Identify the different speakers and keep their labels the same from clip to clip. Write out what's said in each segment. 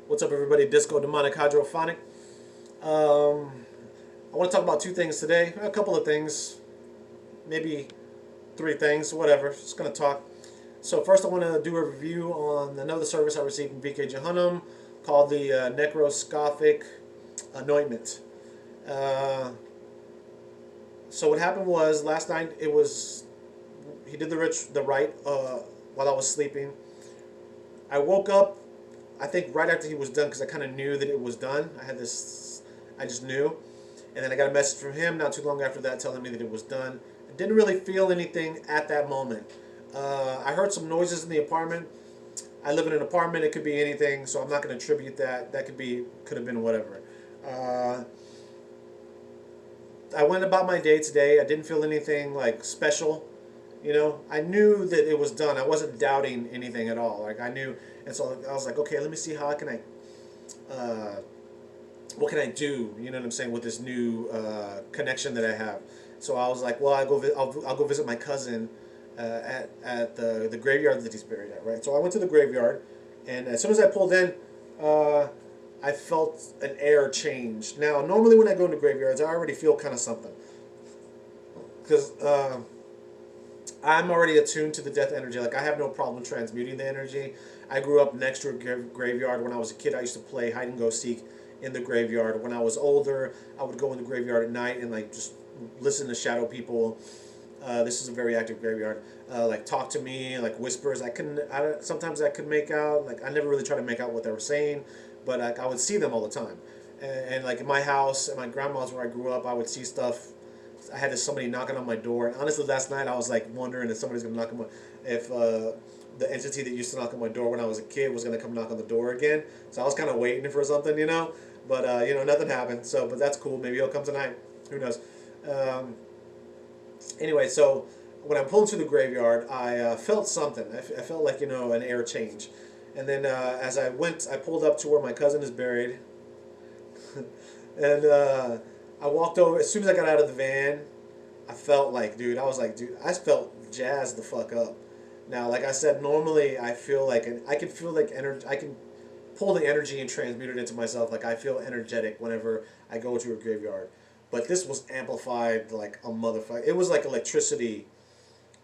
Speaker 1: What's up, everybody? Disco Demonic Hydrophonic. Um, I want to talk about two things today. A couple of things, maybe three things, whatever. Just gonna talk. So first, I want to do a review on another service I received from VK Jehannam called the Necrosophic Anointment. Uh, so what happened was last night he did the rite while I was sleeping. I woke up, I think right after he was done, because I kind of knew that it was done. I just knew. And then I got a message from him not too long after that telling me that it was done. I didn't really feel anything at that moment. I heard some noises in the apartment. I live in an apartment, it could be anything, so I'm not going to attribute that. That could have been whatever. I went about my day today. I didn't feel anything like special. I knew that it was done. I wasn't doubting anything at all. Like I knew, and so I was like, okay, let me see what can I do? You know what I'm saying, with this new connection that I have. So I was like, well, I'll go visit my cousin at the graveyard that he's buried at, right? So I went to the graveyard, and as soon as I pulled in, I felt an air change. Now, normally when I go into graveyards, I already feel kind of something, because I'm already attuned to the death energy. Like I have no problem transmuting the energy. I grew up next to a graveyard. When I was a kid, I used to play hide and go seek in the graveyard. When I was older, I would go in the graveyard at night and like just listen to shadow people. This is a very active graveyard. Like talk to me, like whispers. Sometimes I could make out. Like I never really tried to make out what they were saying, but I would see them all the time. And like in my house, at my grandma's where I grew up, I would see stuff. I had somebody knocking on my door, and honestly, last night I was like wondering if somebody's gonna knock on if the entity that used to knock on my door when I was a kid was gonna come knock on the door again. So I was kind of waiting for something, but nothing happened. So, but that's cool. Maybe he'll come tonight. Who knows? Anyway, so when I pulled into the graveyard, I felt something. I felt like an air change, and then as I went, I pulled up to where my cousin is buried, and I walked over. As soon as I got out of the van, I felt like, dude, I felt jazzed the fuck up. Now, like I said, normally I feel like, I can feel like energy, I can pull the energy and transmute it into myself. Like I feel energetic whenever I go to a graveyard. But this was amplified like a motherfucker. It was like electricity,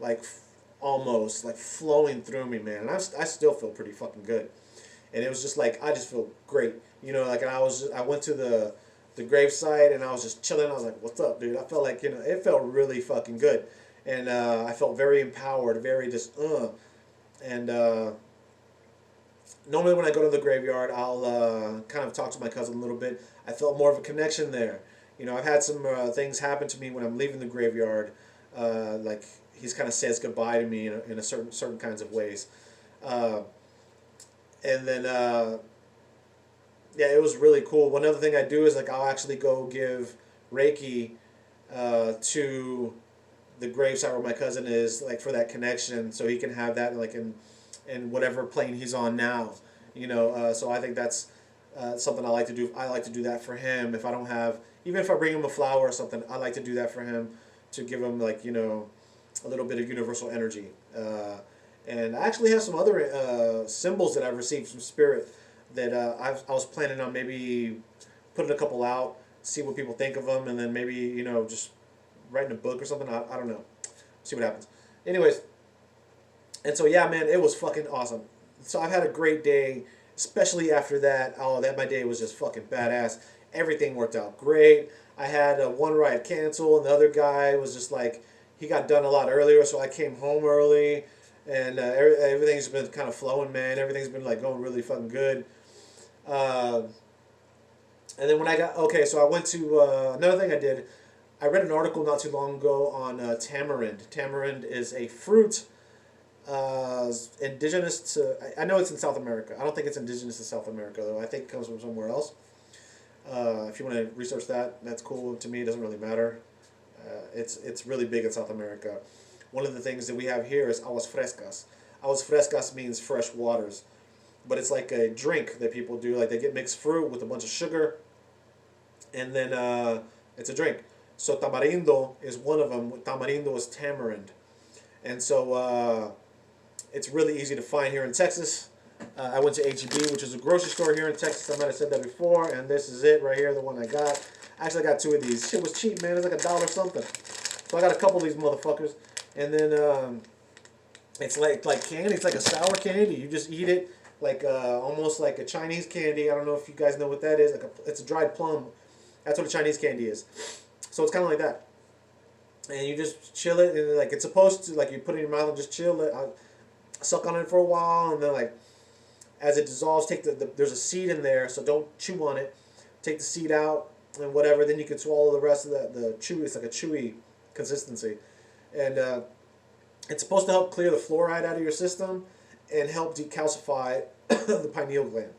Speaker 1: like almost like flowing through me, man. And I still feel pretty fucking good. And it was just like, I just feel great. Like, and I went to the gravesite and I was just chilling. I was like, what's up, dude? I felt like, it felt really fucking good. And I felt very empowered, very just, And normally when I go to the graveyard, I'll kind of talk to my cousin a little bit. I felt more of a connection there. I've had some things happen to me when I'm leaving the graveyard. Like he's kind of says goodbye to me in a certain kinds of ways. And then yeah, it was really cool. One other thing I do is like I'll actually go give Reiki to the gravesite where my cousin is, like for that connection, so he can have that like in whatever plane he's on now. So I think that's something I like to do. I like to do that for him. If I don't have, even if I bring him a flower or something, I like to do that for him to give him like a little bit of universal energy. And I actually have some other symbols that I've received from Spirit that I was planning on maybe putting a couple out, see what people think of them, and then maybe just writing a book or something. I don't know. See what happens. Anyways, and so yeah, man, it was fucking awesome. So I've had a great day, especially after that. Oh, my day was just fucking badass. Everything worked out great. I had one ride cancel, and the other guy was just like, he got done a lot earlier, so I came home early, and everything's been kind of flowing, man. Everything's been like going really fucking good. And then when so I went to another thing I did. I read an article not too long ago on tamarind. Tamarind is a fruit indigenous to, I know it's in South America. I don't think it's indigenous to South America, though. I think it comes from somewhere else. If you want to research that, that's cool. To me, it doesn't really matter. It's really big in South America. One of the things that we have here is aguas frescas. Aguas frescas means fresh waters. But it's like a drink that people do. Like they get mixed fruit with a bunch of sugar, and then it's a drink. So tamarindo is one of them. Tamarindo is tamarind. And so it's really easy to find here in Texas. I went to HEB, which is a grocery store here in Texas. I might have said that before, and this is it right here, the one I got. Actually, I got 2 of these. Shit was cheap, man. It's like $1 something. So I got a couple of these motherfuckers, and then it's like candy. It's like a sour candy. You just eat it like almost like a Chinese candy. I don't know if you guys know what that is. It's a dried plum. That's what a Chinese candy is. So it's kind of like that. And you just chill it, and like it's supposed to, like you put it in your mouth and just chill it. Suck on it for a while, and then like as it dissolves, take there's a seed in there, so don't chew on it. Take the seed out and whatever. Then you can swallow the rest of the chewy. It's like a chewy consistency, and it's supposed to help clear the fluoride out of your system and help decalcify the pineal gland.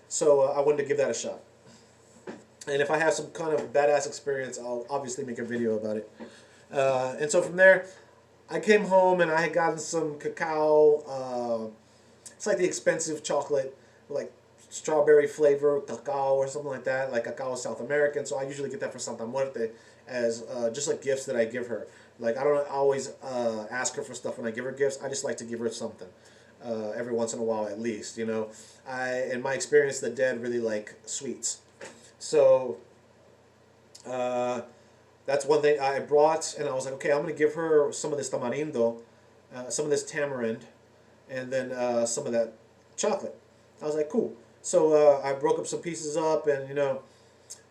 Speaker 1: So I wanted to give that a shot. And if I have some kind of badass experience, I'll obviously make a video about it. And so from there, I came home and I had gotten some cacao. It's like the expensive chocolate, like strawberry flavor cacao or something like that. Like cacao is South American, so I usually get that for Santa Muerte as just like gifts that I give her. Like I don't always ask her for stuff when I give her gifts. I just like to give her something every once in a while at least. You know, in my experience, the dead really like sweets. So that's one thing I brought, and I was like, okay, I'm going to give her some of this tamarindo, some of this tamarind, and then some of that chocolate. I was like, cool. So I broke up some pieces up, and you know,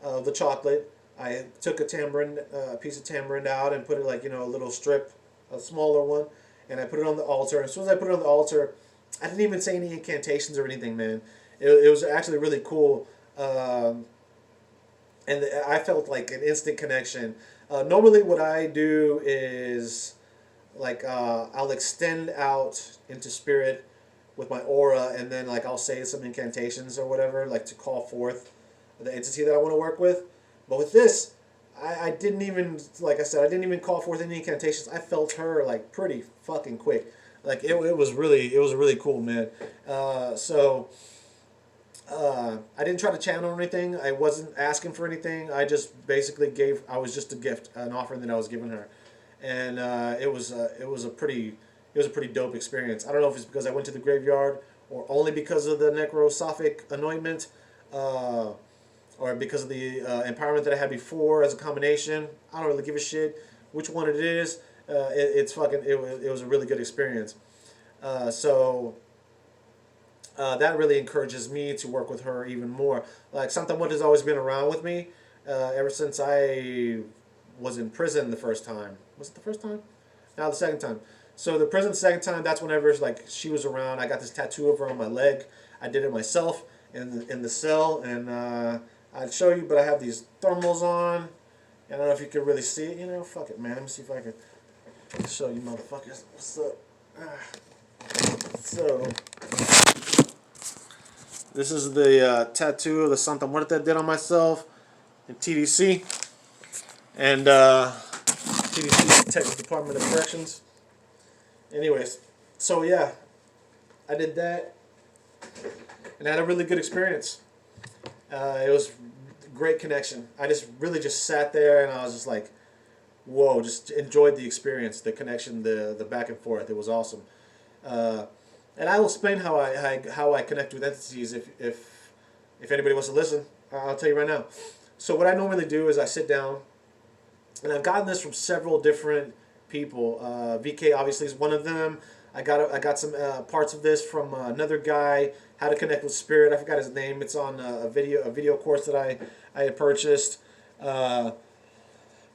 Speaker 1: the chocolate. I took a tamarind, piece of tamarind out, and put it like, you know, a little strip, a smaller one, and I put it on the altar. And as soon as I put it on the altar, I didn't even say any incantations or anything, man. It was actually really cool. And I felt like an instant connection. Normally what I do is like I'll extend out into spirit with my aura, and then like I'll say some incantations or whatever, like to call forth the entity that I want to work with. But with this, I didn't even, like I said, I didn't even call forth any incantations. I felt her like pretty fucking quick. Like it was really cool, man. I didn't try to channel or anything. I wasn't asking for anything. I just basically I was just a gift, an offering that I was giving her, and it was a pretty dope experience. I don't know if it's because I went to the graveyard or only because of the Necrosophic anointment, or because of the empowerment that I had before as a combination. I don't really give a shit which one it is. It was a really good experience. That really encourages me to work with her even more. Like Santa Muerte has always been around with me ever since I was in prison the first time. Was it the first time? No, the second time. So the prison the second time, that's whenever like she was around. I got this tattoo of her on my leg. I did it myself in the cell, and I'd show you, but I have these thermals on. I don't know if you can really see it. You know, fuck it, man. Let me see if I can show you motherfuckers. What's up? So this is the tattoo of the Santa Muerte I did on myself in TDC. And TDC, Texas Department of Corrections. Anyways, so yeah, I did that, and I had a really good experience. It was a great connection. I just really just sat there, and I was just like, whoa, just enjoyed the experience, the connection, the back and forth. It was awesome. And I will explain how I connect with entities if anybody wants to listen. I'll tell you right now. So what I normally do is I sit down, and I've gotten this from several different people. VK obviously is one of them. I got some parts of this from another guy, How to Connect with Spirit. I forgot his name. It's on a video course that I had purchased. But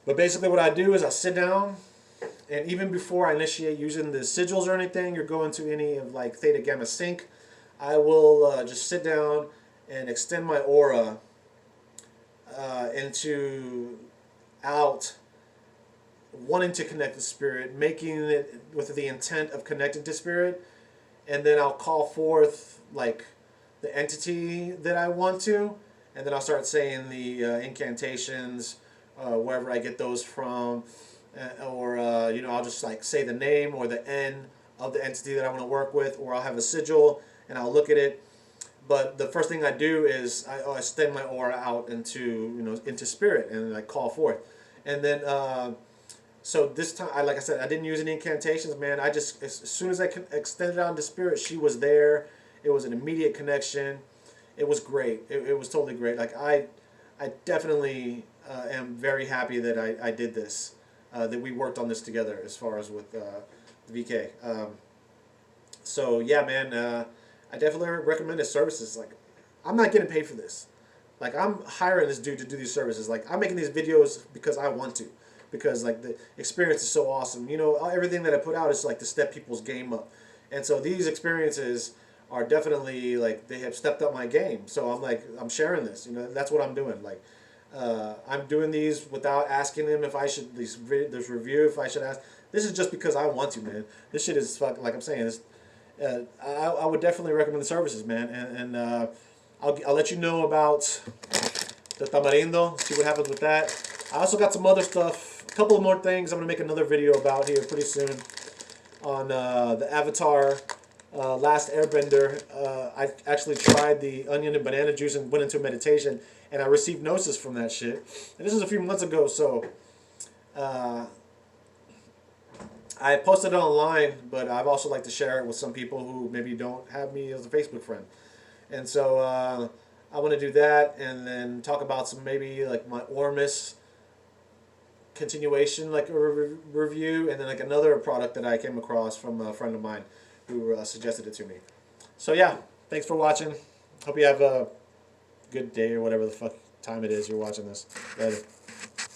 Speaker 1: basically what I do is I sit down, and even before I initiate using the sigils or anything, or go into any of like Theta Gamma Sync, I will just sit down and extend my aura out, wanting to connect with spirit, making it with the intent of connecting to spirit, and then I'll call forth like the entity that I want to, and then I'll start saying the incantations, wherever I get those from, or I'll just like say the name or the N of the entity that I want to work with, or I'll have a sigil and I'll look at it. But the first thing I do is I extend my aura out into spirit, and I call forth. And then so this time, like I said, I didn't use any incantations, man. I just, as soon as I extended out into spirit, she was there, It was an immediate connection. It was great. It was totally great. Like I definitely am very happy that I did this, that we worked on this together as far as with the VK. So yeah, man, I definitely recommend his services. Like, I'm not getting paid for this. Like, I'm hiring this dude to do these services. Like, I'm making these videos because I want to, because like the experience is so awesome. You know, everything that I put out is like to step people's game up, and so these experiences are definitely like they have stepped up my game. So I'm like I'm sharing this. You know, that's what I'm doing. Like, I'm doing these without asking him if I should this review if I should ask. This is just because I want to, man. This shit is fuck like I'm saying. I would definitely recommend the services, man, and I'll let you know about the Tamarindo, see what happens with that. I also got some other stuff, a couple of more things I'm going to make another video about here pretty soon on the Avatar Last Airbender. I actually tried the onion and banana juice and went into meditation, and I received gnosis from that shit. And this is a few months ago, so I posted it online, but I've also like to share it with some people who maybe don't have me as a Facebook friend. And so I want to do that, and then talk about some maybe like my Ormus continuation, like a review, and then like another product that I came across from a friend of mine who suggested it to me. So yeah, thanks for watching. Hope you have a good day or whatever the fuck time it is you're watching this. Later.